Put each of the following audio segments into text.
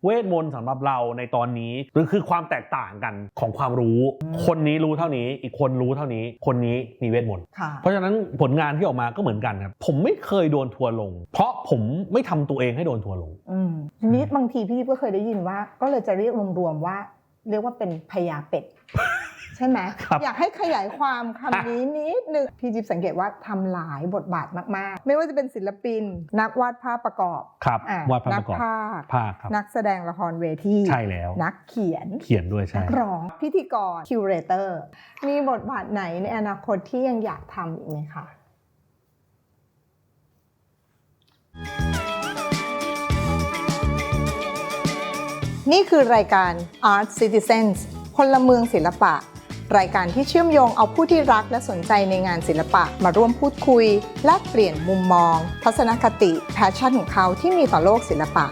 เวทมนต์สำหรับเราในตอนนี้หรือคือความแตกต่างกันของความรู้คนนี้รู้เท่านี้อีกคนรู้เท่านี้คนนี้มีเวทมนต์เพราะฉะนั้นผลงานที่ออกมาก็เหมือนกันครับผมไม่เคยโดนทัวร์ลงเพราะผมไม่ทำตัวเองให้โดนทัวร์ลงทีนี้บางทีพี่ก็เคยได้ยินว่าก็เลยจะเรียกรวมๆว่าเรียกว่าเป็นพญาเป็ดใช่ไหมอยากให้ขยายความคำนี้นิดนึงพี่จิ๊บสังเกตว่าทำหลายบทบาทมากๆไม่ว่าจะเป็นศิลปินนักวาดภาพประกอบวาดภาพประกอบภาคนักแสดงละครเวทีใช่แล้วนักเขียนด้วยใช่นักร้องพิธีกรคิวเรเตอร์มีบทบาทไหนในอนาคตที่ยังอยากทำอีกไหมคะนี่คือรายการ Art Citizens พลเมืองศิลปะรายการที่เชื่อมโยงเอาผู้ที่รักและสนใจในงานศิลปะมาร่วมพูดคุยแลกเปลี่ยนมุมมองทัศนคติแพชชั่นของเขาที่มีต่อโลกศิลปะ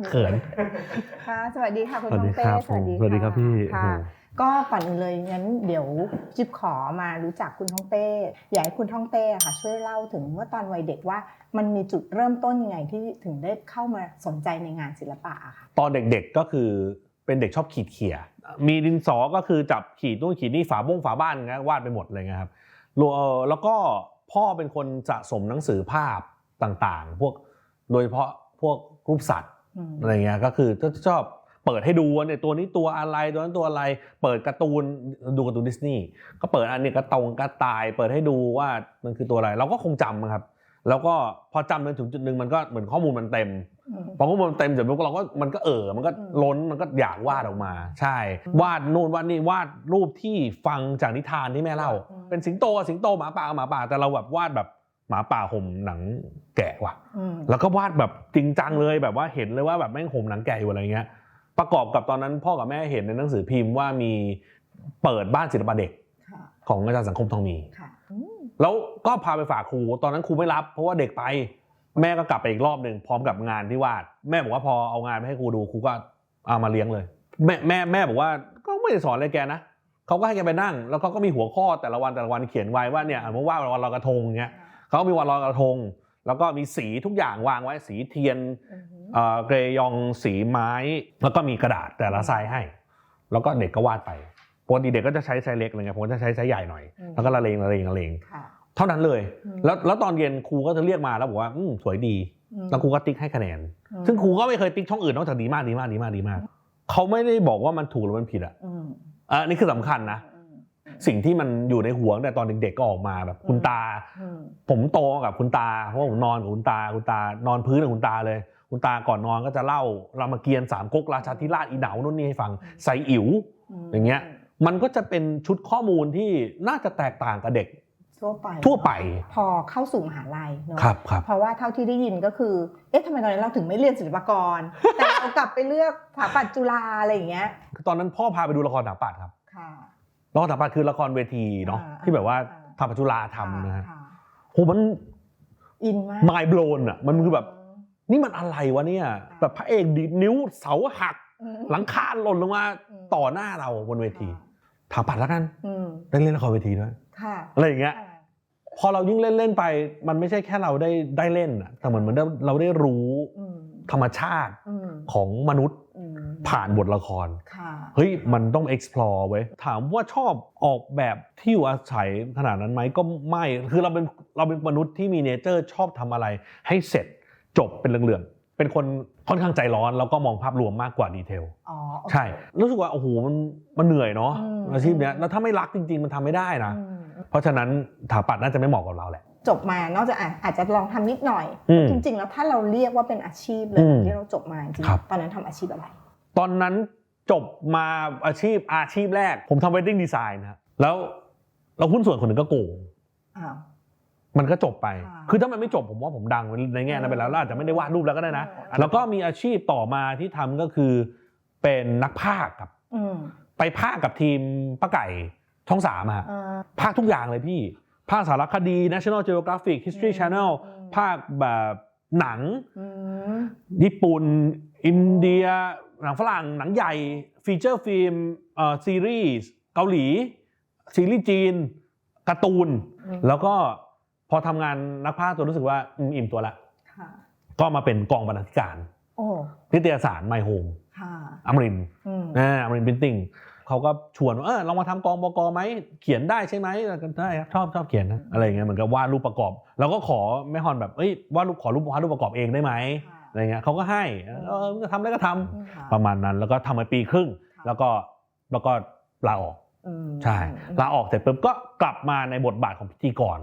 เขินค่ะสวัสดีค่ะคุณน้องเต้สวัสดีครับพี่ค่ะก็ก่อนอื่นเลยงั้นเดี๋ยวจิ๊บขอมารู้จักคุณท่องเต้อยากให้คุณท่องเต้ค่ะช่วยเล่าถึงเมื่อตอนวัยเด็กว่ามันมีจุดเริ่มต้นยังไงที่ถึงได้เข้ามาสนใจในงานศิลปะค่ะตอนเด็กๆก็คือเป็นเด็กชอบขีดเขี่ยมีดินสอก็คือจับขีดนู่นขีดนี่ฝาบ้านวาดไปหมดเลยครับแล้วก็พ่อเป็นคนสะสมหนังสือภาพต่างๆพวกโดยเฉพาะพวกรูปสัตว์อะไรเงี้ยก็คือชอบเปิดให้ดูเนี่ยตัวนี้ตัวอะไรตัวนั้นตัวอะไรเปิดการ์ตูนดูการ์ตูนดิสนีย์ก็เปิดอันนี้กระต่ายเปิดให้ดูว่ามันคือตัวอะไรเราก็คงจำครับแล้วก็พอจำถึงจุดนึงมันก็เหมือนข้อมูลมันเต็มพอข้อมูลมันเต็มเสร็จเราก็มันก็มันก็ล้นมันก็อยากวาดออกมาใช่วาดนู่นวาดนี่วาดรูปที่ฟังจากนิทานที่แม่เล่าเป็นสิงโตหมาป่าแต่เราแบบวาดแบบหมาป่าห่มหนังแกะว่ะแล้วก็วาดแบบจริงจังเลยแบบว่าเห็นเลยว่าแบบแม่งห่มหนังแกะอยู่อะไรเงี้ยประกอบกับตอนนั้นพ่อกับแม่เห็นในหนังสือพิมพ์ว่ามีเปิดบ้านศิลปะเด็กของอาจารย์สังคมทองมีแล้วก็พาไปฝากครูตอนนั้นครูไม่รับเพราะว่าเด็กไปแม่ก็กลับไปอีกรอบนึงพร้อมกับงานที่วาดแม่บอกว่าพอเอางานไปให้ครูดูครูก็เอามาเลี้ยงเลยแม่บอกว่าก็ไม่ได้สอนอะไรแกนะเขาก็ให้แกไปนั่งแล้วก็มีหัวข้อแต่ละวันเขียนไว้ว่าเนี่ยเมื่อว่าวันลอยกระทงเงี้ยเขามีวันลอยกระทงแล้วก็มีสีทุกอย่างวางไว้สีเทียนเกรยองสีไม้แล้วก็มีกระดาษแต่ละไซส์ให้แล้วก็เด็กก็วาดไปปกติเด็กก็จะใช้ไซส์เล็กอะไรเงี้ยผมจะใช้ไซส์ใหญ่หน่อยแล้วก็ละเลงเท่านั้นเลยแล้วตอนเย็นครูก็จะเรียกมาแล้วบอกว่าสวยดีแล้วครูก็ติ๊กให้คะแนนซึ่งครูก็ไม่เคยติ๊กช่องอื่นนอกจากดีมากเขาไม่ได้บอกว่ามันถูกหรือมันผิดนี่คือสำคัญนะสิ่งที่มันอยู่ในหัวแต่ตอนเด็กๆก็ออกมาแบบคุณตาผมโตกับคุณตาเพราะผมนอนกับคุณตานอนพื้นกับคุณตาเลยคุณตาก่อนนอนก็จะเล่ารามเกียรติ์สามก๊กราชาธิราชอีเหนานู่นนี่ให้ฟังใส่อิ๋วอย่างเงี้ยมันก็จะเป็นชุดข้อมูลที่น่าจะแตกต่างกับเด็กทั่วไปพอเข้าสู่มหาลัยเนาะเพราะว่าเท่าที่ได้ยินก็คือทำไมตอนนั้นเราถึงไม่เรียนศิลปากรแต่เรากลับไปเลือกสถาปัตย์จุฬาอะไรอย่างเงี้ยตอนนั้นพ่อพาไปดูละครสถาปัตย์ครับละครสถาปัตย์คือละครเวทีเนาะที่แบบว่าสถาปัตย์จุฬาทำนะฮะโหมันอินมาก mind blown อ่ะมันคือแบบนี่มันอะไรวะเนี่ยแบบพระเอกดีดนิ้วเสาหักหลังคาหล่นลงมาต่อหน้าเราบนเวทีสถาปัตย์แล้วกันได้เล่นละครเวทีด้วยอะไรอย่างเงี้ยพอเรายิ่งเล่นไปมันไม่ใช่แค่เราได้เล่นอ่ะแต่เหมือนเราได้รู้ธรรมชาติของมนุษย์ผ่านบทละครเฮ้ยมันต้อง explore ไว้ถามว่าชอบออกแบบที่อยู่อาศัยขนาดนั้นไหมก็ไม่คือเราเป็นมนุษย์ที่มีเนเจอร์ชอบทำอะไรให้เสร็จจบเป็นเรื่องๆเป็นคนค่อนข้างใจร้อนแล้วก็มองภาพรวมมากกว่าดีเทลใช่รู้สึกว่าโอ้โหมันเหนื่อยเนาะอาชีพเนี้ยแล้วถ้าไม่รักจริงๆมันทำไม่ได้นะเพราะฉะนั้นสถาปัตย์น่าจะไม่เหมาะกับเราแหละจบมานอกจากอาจจะลองทำนิดหน่อยจริงๆแล้วถ้าเราเรียกว่าเป็นอาชีพเลยที่เราจบมาจริงตอนนั้นทำอาชีพอะไรตอนนั้นจบมาอาชีพแรกผมทำ wedding design นะแล้วหุ้นส่วนคนหนึ่งก็โกงมันก็จบไปคือถ้ามันไม่จบผมว่าผมดังในแง่นั้นไปแล้วอาจจะไม่ได้วาดรูปแล้วก็ได้นะแล้วก็มีอาชีพต่อมาที่ทำก็คือเป็นนักพากย์ครับไปพากย์กับทีมป้าไก่ช่อง3พากย์ทุกอย่างเลยพี่ภาคสารคดี National Geographic History Channel ภาคแบบ หนังญี่ปุ่นอินเดียหนังฝรั่งหนังใหญ่ฟีเจอร์ฟิล์มซีรีส์เกาหลีซีรีส์จีนการ์ตูนแล้วก็พอทำงานนักพากย์ตัวรู้สึกว่าอิ่มตัวละก็มาเป็นกองบรรณาธิการนิตยสารไมโฮมอมรินทร์อมรินทร์พรินติ้งเขาก็ชวนว่าลองมาทำกองบก.ไหมเขียนได้ใช่ไหมได้ครับชอบเขียนนะอะไรเงี้ยเหมือนกับวาดรูปประกอบแล้วก็ขอแม่ฮอนแบบวาดรูปขอวาดรูปประกอบเองได้ไหมอะไรเงี้ยเขาก็ให้จะทำได้ก็ทำประมาณนั้นแล้วก็ทำมาปีครึ่งแล้วก็ลาออกใช่ลาออกเสร็จปุ๊บก็กลับมาในบทบาทของพิธีกร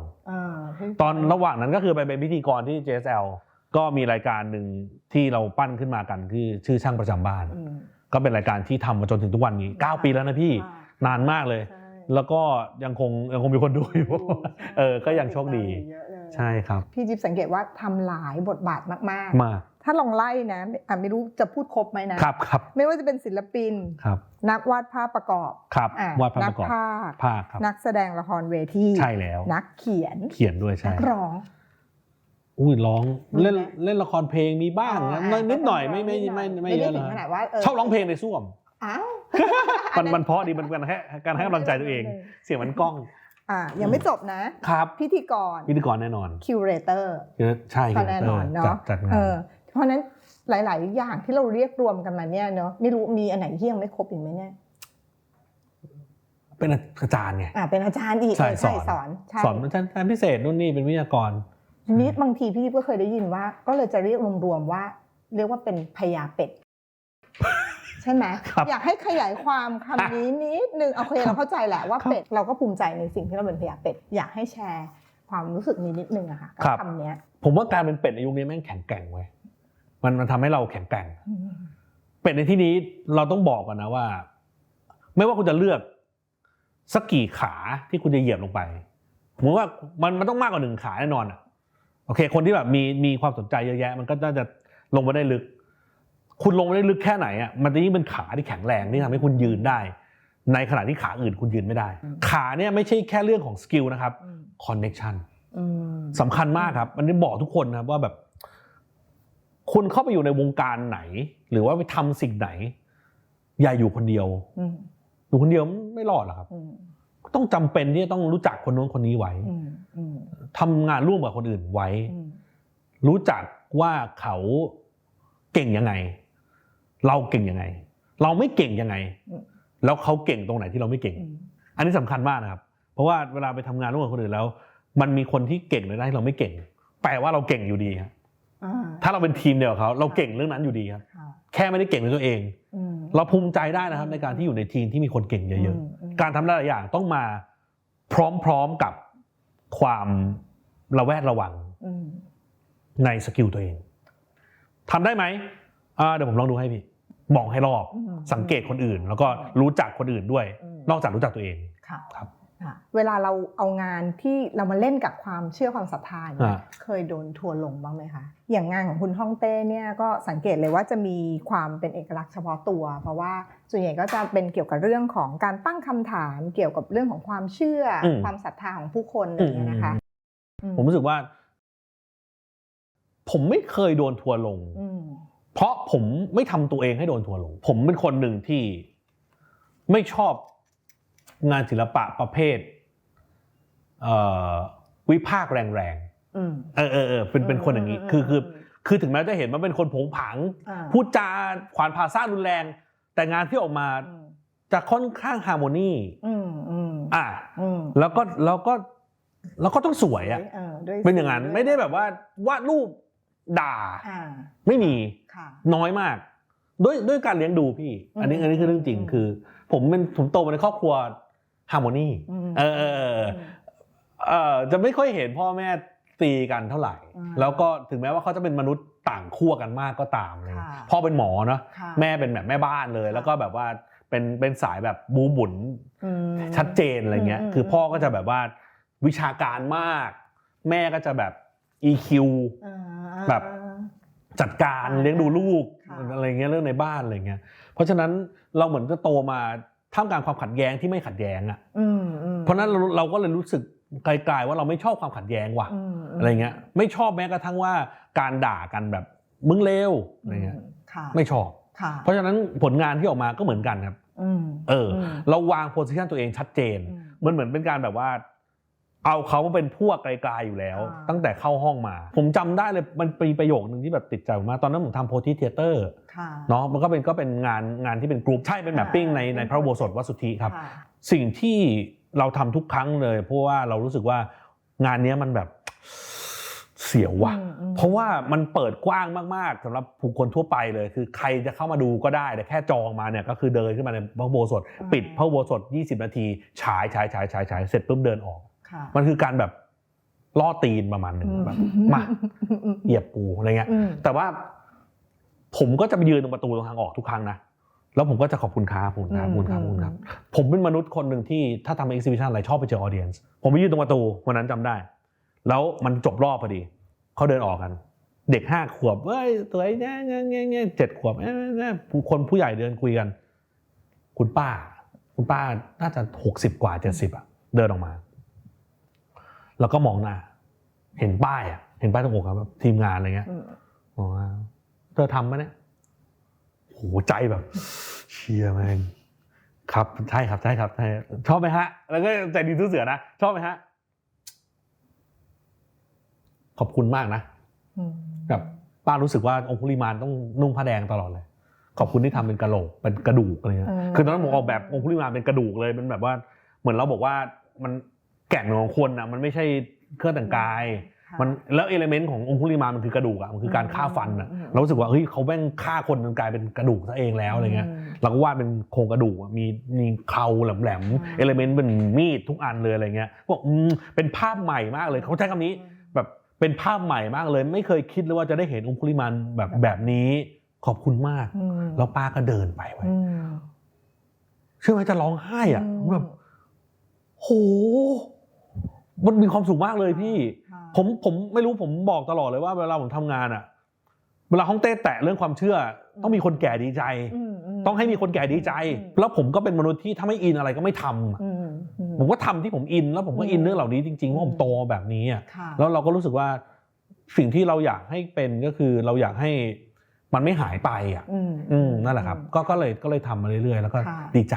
ตอนระหว่างนั้นก็คือไปเป็นพิธีกรที่ JSL ก็มีรายการหนึ่งที่เราปั้นขึ้นมากันที่ชื่อช่างประจำบ้านก็เป็นรายการที่ทำมาจนถึงทุกวันนี้9 ปีแล้วนะพี่นานมากเลยแล้วก็ยังคงมีคนดูอยู่ก็ยังโชคดีใช่ครับพี่จิ๊บสังเกตว่าทำหลายบทบาทมากถ้าลองไล่นะไม่รู้จะพูดครบไหมนะครับไม่ว่าจะเป็นศิลปินนักวาดภาพประกอบวาดภาพประกอบนักพากย์นักแสดงละครเวทีใช่แล้วนักเขียนด้วยใช่นักร้องร้องเล่นละครเพลงมีบ้างนะนิดหน่อยไม่เยอะนะชอบร้องเพลงในส้วมมันเพราะดีมันการให้กำลังใจตัวเองเสียงมันก้องยังไม่จบนะครับพิธีกรแน่นอนคิวเรเตอร์ใช่แน่นอนเนาะเพราะนั้นหลายๆอย่างที่เราเรียกรวมกันมาเนี่ยเนาะไม่รู้มีอันไหนที่ยังไม่ครบอีกไหมเนี่ยเป็นอาจารย์ไงเป็นอาจารย์อีกสอนอาจารย์พิเศษนู่นนี่เป็นวิทยากรนี่บางทีพี่ก็เคยได้ยินว่าก็เลยจะเรียกรวมๆว่าเรียกว่าเป็นพญาเป็ดใช่ไหมอยากให้ขยายความคำนี้นิดนึงโอเคเราเข้าใจแหละว่าเป็ดเราก็ภูมิใจในสิ่งที่เราเป็นพญาเป็ดอยากให้แชร์ความรู้สึกนี้นิดนึงอะค่ะกับคำนี้ผมว่าการเป็นเป็ดในยุคนี้แม่งแข็งแกร่งเว้ยมันทำให้เราแข็งแกร่งเป็ดในที่นี้เราต้องบอกก่อนนะว่าไม่ว่าคุณจะเลือกสักกี่ขาที่คุณจะเหยียบลงไปผมว่ามันต้องมากกว่า1 ขาแน่นอนอะโอเคคนที่แบบมีความสนใจเยอะแยะมันก็น่าจะลงไปได้ลึกคุณลงไปได้ลึกแค่ไหนอ่ะมันจะยิ่งเป็นขาที่แข็งแรงที่ทำให้คุณยืนได้ในขณะที่ขาอื่นคุณยืนไม่ได้ขาเนี่ยไม่ใช่แค่เรื่องของสกิลนะครับคอนเนคชั่นสำคัญมากครับมันได้บอกทุกคนนะครับว่าแบบคุณเข้าไปอยู่ในวงการไหนหรือว่าไปทำสิ่งไหนอย่าอยู่คนเดียวอยู่คนเดียวไม่รอดหรอกครับต้องจำเป็นที่จะต้องรู้จักคนโน้นคนนี้ไว้ทำงานร่วมกับคนอื่นไว้รู้จักว่าเขาเก่งยังไงเราเก่งยังไงเราไม่เก่งยังไงแล้วเขาเก่งตรงไหนที่เราไม่เก่งอันนี้สำคัญมากนะครับเพราะว่าเวลาไปทำงานร่วมกับคนอื่นแล้วมันมีคนที่เก่งในด้านที่เราไม่เก่งแปลว่าเราเก่งอยู่ดีครับถ้าเราเป็นทีมเดียวกับเขาเราเก่งเรื่องนั้นอยู่ดีครับแค่ไม่ได้เก่งในตัวเองเราภูมิใจได้นะครับในการที่อยู่ในทีมที่มีคนเก่งเยอะๆการทำหลายอย่างต้องมาพร้อมๆกับความระแวดระวังในสกิลตัวเองทำได้ไหมเดี๋ยวผมลองดูให้พี่มองให้รอบสังเกตคนอื่นแล้วก็รู้จักคนอื่นด้วยนอกจากรู้จักตัวเองครับเวลาเราเอางานที่เรามาเล่นกับความเชื่อความศรัทธาเคยโดนทัวร์ลงบ้างไหมคะอย่างงานของคุณฮ่องเต้เนี่ยก็สังเกตเลยว่าจะมีความเป็นเอกลักษณ์เฉพาะตัวเพราะว่าส่วนใหญ่ก็จะเป็นเกี่ยวกับเรื่องของการตั้งคำถามเกี่ยวกับเรื่องของความเชื่อความศรัทธาของผู้คนอะไรอย่างเงี้ยนะคะผมรู้สึกว่าผมไม่เคยโดนทัวร์ลงเพราะผมไม่ทำตัวเองให้โดนทัวร์ลงผมเป็นคนหนึ่งที่ไม่ชอบงานศิลปะประเภทวิพากษ์แรงๆเป็นคนอย่างนี้คือถึงแม้จะเห็นว่าเป็นคนผงผางพูดจาขวานผ่าซ่านรุนแรงแต่งานที่ออกมาจะค่อนข้างฮาร์โมนีแล้วก็ต้องสวยอ่ะเป็นอย่างนั้นไม่ได้แบบว่าวาดรูปด่าไม่มีน้อยมากด้วยการเลี้ยงดูพี่อันนี้คือเรื่องจริงคือผมโตมาในครอบครัวฮาร์โมนีจะไม่ค่อยเห็นพ่อแม่ตีกันเท่าไหร่แล้วก็ถึงแม้ว่าเขาจะเป็นมนุษย์ต่างขั้วกันมากก็ตามเลยพ่อเป็นหมอเนาะแม่เป็นแบบแม่บ้านเลยแล้วก็แบบว่าเป็นสายแบบบูบุญชัดเจนอะไรเงี้ยคือพ่อก็จะแบบว่าวิชาการมากแม่ก็จะแบบ EQ แบบจัดการเลี้ยงดูลูกอะไรเงี้ยเรื่องในบ้านอะไรเงี้ยเพราะฉะนั้นเราเหมือนจะโตมาท่ามกลางความขัดแย้งที่ไม่ขัดแย้งอ่ะเพราะนั้นเราก็เลยรู้สึกไกลๆว่าเราไม่ชอบความขัดแย้งว่ะอะไรเงี้ยไม่ชอบแม้กระทั่งว่า การด่ากันแบบมึงเลวอะไรเงี้ยไม่ชอบเพราะฉะนั้นผลงานที่ออกมาก็เหมือนกันครับเราวางโพสิชันตัวเองชัดเจนมันเหมือนเป็นการแบบว่าเอาเขามาเป็นพวกไกลๆอยู่แล้วตั้งแต่เข้าห้องมาผมจำได้เลยมันมีประโยคนึงที่แบบติดใจมากตอนนั้นผมทำโพธิเทเตอร์เนาะมันก็เป็นงานที่เป็นกลุ่มใช่เป็นแมปปิ้งในพระอุโบสถวัดสุทธิครับสิ่งที่เราทำทุกครั้งเลยเพราะว่าเรารู้สึกว่างานนี้มันแบบเสียวว่ะเพราะว่ามันเปิดกว้างมากๆสำหรับผู้คนทั่วไปเลยคือใครจะเข้ามาดูก็ได้แต่แค่จองมาเนี่ยก็คือเดินขึ้นมาในพระอุโบสถปิดพระอุโบสถ20 นาทีฉายเสร็จปุ๊บเดินออกมันคือการแบบล่อตีนประมาณนึงแบบมาเหยียบปูอะไรเงี้ยแต่ว่าผมก็จะไปยืนตรงประตูตรงทางออกทุกครั้งนะแล้วผมก็จะขอบคุณครับผมเป็นมนุษย์คนหนึ่งที่ถ้าทำ exhibition อะไรชอบไปเจอ audience ผมไปยืนตรงประตูวันนั้นจำได้แล้วมันจบรอบพอดีเขาเดินออกกันเด็ก5 ขวบเฮ้ยสวยแง่7 ขวบคนผู้ใหญ่เดินคุยกันคุณป้าน่าจะ60 กว่า70อ่ะเดินออกมาแล้วก็มองหน้าเห็นป้ายตรงอกครับทีมงานอะไรเงี้ยมองว่าเธอทำไหมเนี่ยโหใจแบบเชียร์แม่งครับใช่ชอบไหมฮะแล้วก็ใจดีสู้เสือนะชอบไหมฮะขอบคุณมากนะแบบป้ารู้สึกว่าองคุลิมานต้องนุ่งผ้าแดงตลอดเลยขอบคุณที่ทำเป็นกะโหลกเป็นกระดูกอะไรเงี้ยคือตอนนั้นผมออกแบบองคุลิมานเป็นกระดูกเลยเป็นแบบว่าเหมือนเราบอกว่ามันแก่นของคนอ่ะมันไม่ใช่เครื่องแต่งกายมันแล้วเอลิเมนต์ขององคุลิมานมันคือกระดูกอ่ะมันคือการฆ่าฟันอ่ะเรารู้สึกว่าเฮ้ยเขาแม่งฆ่าคนจนกลายเป็นกระดูกซะเองแล้วอะไรเงี้ยเราก็วาดเป็นโครงกระดูกมีเคราแหลมๆเอลิเมนต์เป็นมีดทุกอันเลยอะไรเงี้ยบอกเป็นภาพใหม่มากเลยเขาใช้คำนี้แบบเป็นภาพใหม่มากเลยไม่เคยคิดเลยว่าจะได้เห็นองคุลิมานแบบนี้ขอบคุณมากแล้วป้าก็เดินไปไว้เชื่อไหมจะร้องไห้อ่ะแบบโหมันมีความสุขมากเลยพี่ผมไม่รู้ผมบอกตลอดเลยว่าเวลาผมทำงานอ่ะเวลาฮ่องเต้แตะเรื่องความเชื่อต้องมีคนแก่ดีใจต้องให้มีคนแก่ดีใจแล้วผมก็เป็นมนุษย์ที่ถ้าไม่อินอะไรก็ไม่ทำผมก็ทำที่ผมอินแล้วผมก็อินเรื่องเหล่านี้จริงๆเพราะผมโตแบบนี้อ่ะแล้วเราก็รู้สึกว่าสิ่งที่เราอยากให้เป็นก็คือเราอยากให้มันไม่หายไปอ่ะนั่นแหละครับก็เลยทำมาเรื่อยๆแล้วก็ดีใจ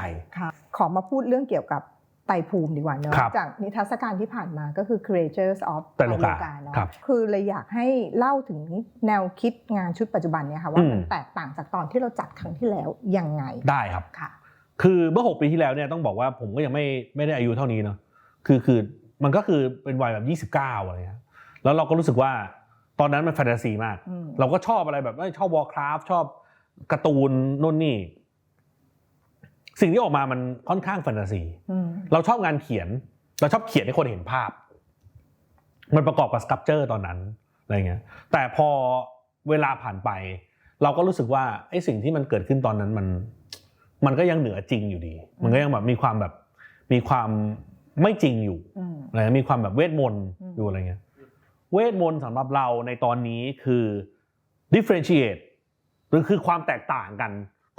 ขอมาพูดเรื่องเกี่ยวกับไตรภูมิดีกว่าเนอะจากนิทรรศการที่ผ่านมาก็คือ Creatures of ไตรโลกาเนาะคือเลยอยากให้เล่าถึงแนวคิดงานชุดปัจจุบันเนี่ยค่ะว่ามันแตกต่างจากตอนที่เราจัดครั้งที่แล้วยังไงได้ครับค่ะคือเมื่อ6 ปีที่แล้วเนี่ยต้องบอกว่าผมก็ยังไม่ได้อายุเท่านี้เนาะคือมันก็คือเป็นวัยแบบ29อะไรเงี้ยแล้วเราก็รู้สึกว่าตอนนั้นมันแฟนตาซีมากเราก็ชอบอะไรแบบชอบ Warcraft ชอบการ์ตูนโน่นนี่สิ่งที่ออกมามันค่อนข้างแฟนตาซีเราชอบงานเขียนเราชอบเขียนให้คนเห็นภาพมันประกอบกับสคัปเจอร์ตอนนั้นอะไรเงี้ยแต่พอเวลาผ่านไปเราก็รู้สึกว่าไอ้สิ่งที่มันเกิดขึ้นตอนนั้นมันก็ยังเหนือจริงอยู่ดีมันก็ยังแบบมีความไม่จริงอยู่อะไรมีความแบบเวทมนต์อยู่อะไรเงี้ยเวทมนต์สำหรับเราในตอนนี้คือ differentiate หรือคือความแตกต่างกัน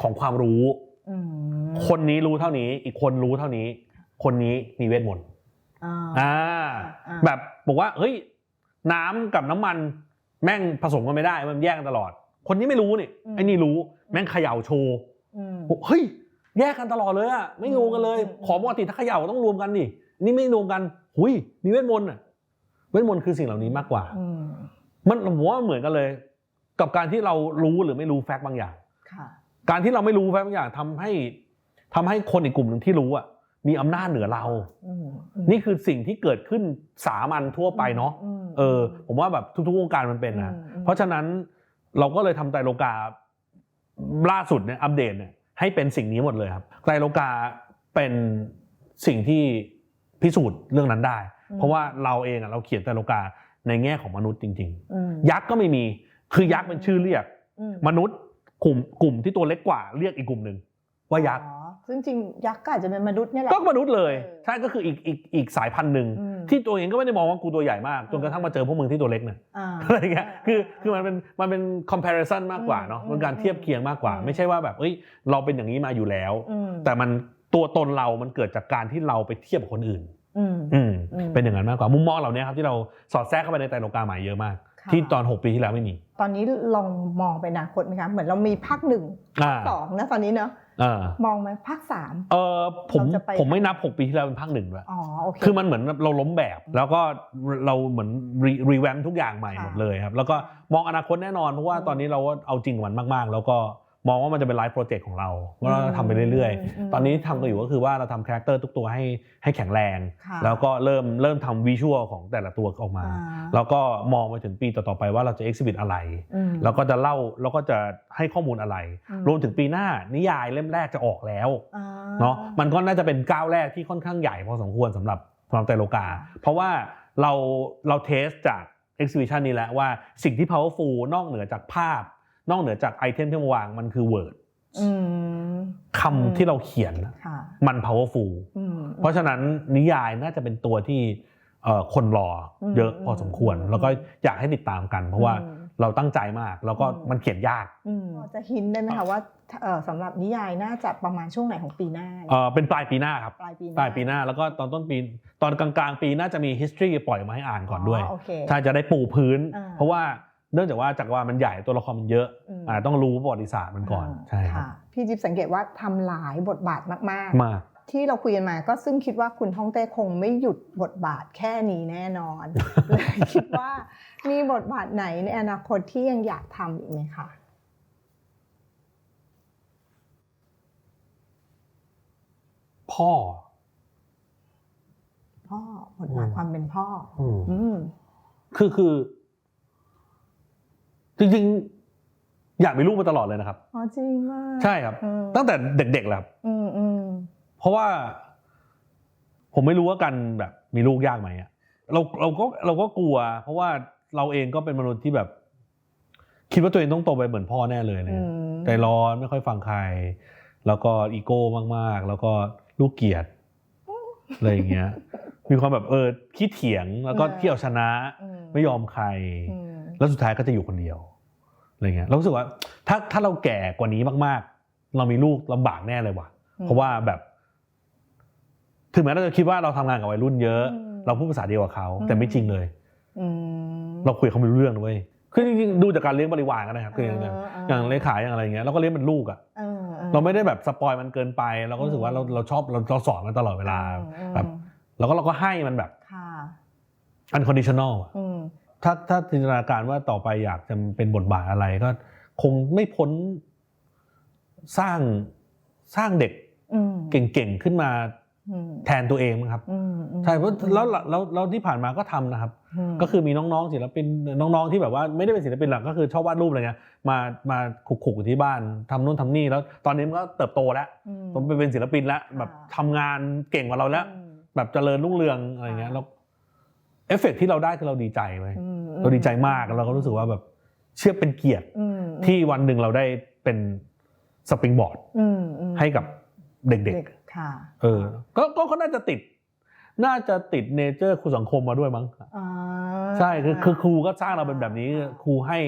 ของความรู้คนนี้รู้เท่านี้อีกคนรู้เท่านี้คนนี้มีเวทมนต์แบบบอกว่าเฮ้ยน้ำกับน้ำมันแม่งผสมกันไม่ได้มันแยกกันตลอดคนนี้ไม่รู้นี่ไอ้นี่รู้แม่งเขย่าโชว์เฮ้ยแยกกันตลอดเลยอะไม่งงกันเลยของปกติถ้าเขย่าต้องรวมกันนี่นี่ไม่รวมกันหุยมีเวทมนต์อะเวทมนต์คือสิ่งเหล่านี้มากกว่ามันผมว่าเหมือนกันเลยกับการที่เรารู้หรือไม่รู้แฟกต์บางอย่างการที่เราไม่รู้แฟกต์บางอย่างทำให้คนอีกกลุ่มหนึ่งที่รู้อ่ะมีอำนาจเหนือเรานี่คือสิ่งที่เกิดขึ้นสามัญทั่วไปเนาะผมว่าแบบทุกๆวงการมันเป็นนะเพราะฉะนั้นเราก็เลยทำไตรโลกาล่าสุดเนี่ยอัปเดตเนี่ยให้เป็นสิ่งนี้หมดเลยครับไตรโลกาเป็นสิ่งที่พิสูจน์เรื่องนั้นได้เพราะว่าเราเองเราเขียนไตรโลกาในแง่ของมนุษย์จริงๆยักษ์ก็ไม่มีคือยักษ์เป็นชื่อเรียกมนุษย์กลุ่มที่ตัวเล็กกว่าเรียกอีกกลุ่มนึงว่ายักษ์ซึ่งจริงยักษ์ก็อาจจะเป็นมนุษย์นี่แหละก็มนุษย์เลยใช่ก็คืออีกสายพันธุ์นึงที่ตัวเองก็ไม่ได้มองว่ากูตัวใหญ่มากจนกระทั่งมาเจอพวกมึงที่ตัวเล็กเนี่ยอะไรเงี้ยคือมันเป็น comparison มากกว่าเนาะเป็นการเทียบเคียงมากกว่าไม่ใช่ว่าแบบเราเป็นอย่างนี้มาอยู่แล้วแต่มันตัวตนเรามันเกิดจากการที่เราไปเทียบกับคนอื่นเป็นอย่างนั้นมากกว่ามุมมองเหล่านี้ครับที่เราสอดแทรกเข้าไปในไตรโลกาใหม่เยอะมาก ที่ตอน6 ปีที่แล้วไม่มี ตอนนี้ลองมองไปอนาคตไหมคะเหมือนเรามีภาค1ภาค2นะตอนนี้เนอะมองไหมภาค3ผมไม่นับ6 ปีที่แล้วเป็นภาค1ด้วยโอเคคือมันเหมือนเราล้มแบบแล้วก็เราเหมือนรีแวมทุกอย่างใหม่หมดเลยครับแล้วก็มองอนาคตแน่นอนเพราะว่าตอนนี้เราเอาจริงกับมันมากๆแล้วก็มองว่ามันจะเป็นไลฟ์โปรเจกต์ของเราว่าเราทำไปเรื่อยๆตอนนี้ทำกันอยู่ก็คือว่าเราทำคาแรคเตอร์ทุกตัวให้แข็งแรงแล้วก็เริ่มทำวิชวลของแต่ละตัวออกมาแล้วก็มองไปถึงปีต่อๆไปว่าเราจะเอ็กซิบิทอะไรแล้วก็จะเล่าแล้วก็จะให้ข้อมูลอะไรรวมถึงปีหน้านิยายเล่มแรกจะออกแล้วเนาะมันก็น่าจะเป็นก้าวแรกที่ค่อนข้างใหญ่พอสมควรสำหรับไตรโลกาเพราะว่าเราเทสจากเอ็กซิบิชันนี้แล้วว่าสิ่งที่ powerful นอกเหนือจากภาพนอกเหนือจากไอเทมที่มาวางมันคือ word คำที่เราเขียนมัน powerful เพราะฉะนั้นนิยายน่าจะเป็นตัวที่คนรอเยอะพอสมควรแล้วก็อยากให้ติดตามกันเพราะว่าเราตั้งใจมากแล้วก็มันเขียนยากจะหินได้ไหมคะว่าสำหรับนิยายน่าจะประมาณช่วงไหนของปีหน้าเป็นปลายปีหน้าครับปลายปีหน้าแล้วก็ตอนต้นปีตอนกลางๆปีน่าจะมี history ปล่อยมาให้อ่านก่อนด้วยใช่จะได้ปูพื้นเพราะว่าเนื่องจากว่าจักรวาลมันใหญ่ตัวละครมันเยอะต้องรู้ประวัติศาสตร์มันก่อนใช่ครับพี่จิ๊บสังเกตว่าทำหลายบทบาทมากที่เราคุยกันมาก็ซึ่งคิดว่าคุณฮ่องเต้คงไม่หยุดบทบาทแค่นี้แน่นอนเลยคิดว่ามีบทบาทไหนในอนาคตที่ยังอยากทำอีกไหมคะพ่อบทบาทความเป็นพ่อคือจริงๆอยากมีลูกมาตลอดเลยนะครับจริงมากใช่ครับตั้งแต่เด็กๆแล้วครับเพราะว่าผมไม่รู้ว่าการแบบมีลูกยากไหมอ่ะเราก็กลัวเพราะว่าเราเองก็เป็นมนุษย์ที่แบบคิดว่าตัวเองต้องโตไปเหมือนพ่อแน่เลยใจร้อนไม่ค่อยฟังใครแล้วก็อีโก้มากๆแล้วก็ลูกเกียรติอะไรอย่างเงี้ยมีความแบบขี้เถียงแล้วก็ขี้เอาชนะไม่ยอมใครแล้วสุดท้ายก็จะอยู่คนเดียวอะไรเงี้ยเรารู้สึกว่าถ้าเราแก่กว่านี้มากๆเรามีลูกลำบากแน่เลยว่ะเพราะว่าแบบถึงแม้เราจะคิดว่าเราทำงานกับวัยรุ่นเยอะเราพูดภาษาเดียวกับเขาแต่ไม่จริงเลยเราคุยเขาไม่รู้เรื่องด้วยคือจริงๆดูจากการเลี้ยงบริวารกันนะครับคืออย่างเลขาอย่างอะไรเงี้ยเราก็เลี้ยงเป็นลูกอ่ะเราไม่ได้แบบสปอยมันเกินไปเราก็รู้สึกว่าเราชอบเราสอนมันตลอดเวลาแบบเราก็ให้มันแบบunconditional ถ้าจินตนาการว่าต่อไปอยากจะเป็นบทบาทอะไรก็คงไม่พ้นสร้างเด็กเก่งๆขึ้นมาแทนตัวเองมั้งครับใช่เพราะแล้วที่ผ่านมาก็ทำนะครับก็คือมีน้องๆศิลปินน้องๆที่แบบว่าไม่ได้เป็นศิลปินหลักก็คือชอบวาดรูปอะไรเงี้ยมาขุกๆอยู่ที่บ้านทำนู่นทำนี่แล้วตอนนี้มันก็เติบโตแล้วผมเป็นศิลปินแล้วแบบทำงานเก่งกว่าเราแล้วแบบเจริญรุ่งเรืองอะไรเงี้ยแล้วเอฟเฟกต์ที่เราได้คือเราดีใจเว้ยเราดีใจมากแล้วเราก็รู้สึกว่าแบบเชื่อเป็นเกียรติที่วันหนึ่งเราได้เป็นสปริงบอร์ดให้กับเด็กๆก็น่าจะติดเนเจอร์ครูสังคมมาด้วยมั้งใช่คือครูก็สร้างเราเป็นแบบนี้ครูให้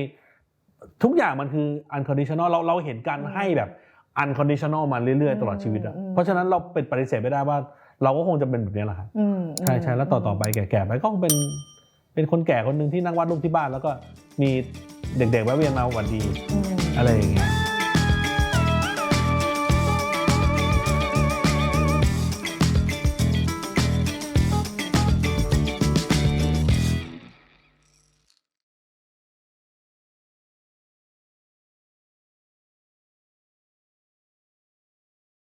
ทุกอย่างมันคือ unconditional เราเห็นการให้แบบ unconditional มาเรื่อยๆตลอดชีวิตอ่ะเพราะฉะนั้นเราเป็นปฏิเสธไม่ได้ว่าเราก็คงจะเป็นแบบนี้แหละครับใช่แล้วต่อไปแก่ๆไปก็เป็นคนแก่คนนึงที่นั่งวาดรูปที่บ้านแล้วก็มีเด็กๆแวะเวียนมาหวัดดีอะไรอย่างเงี้ย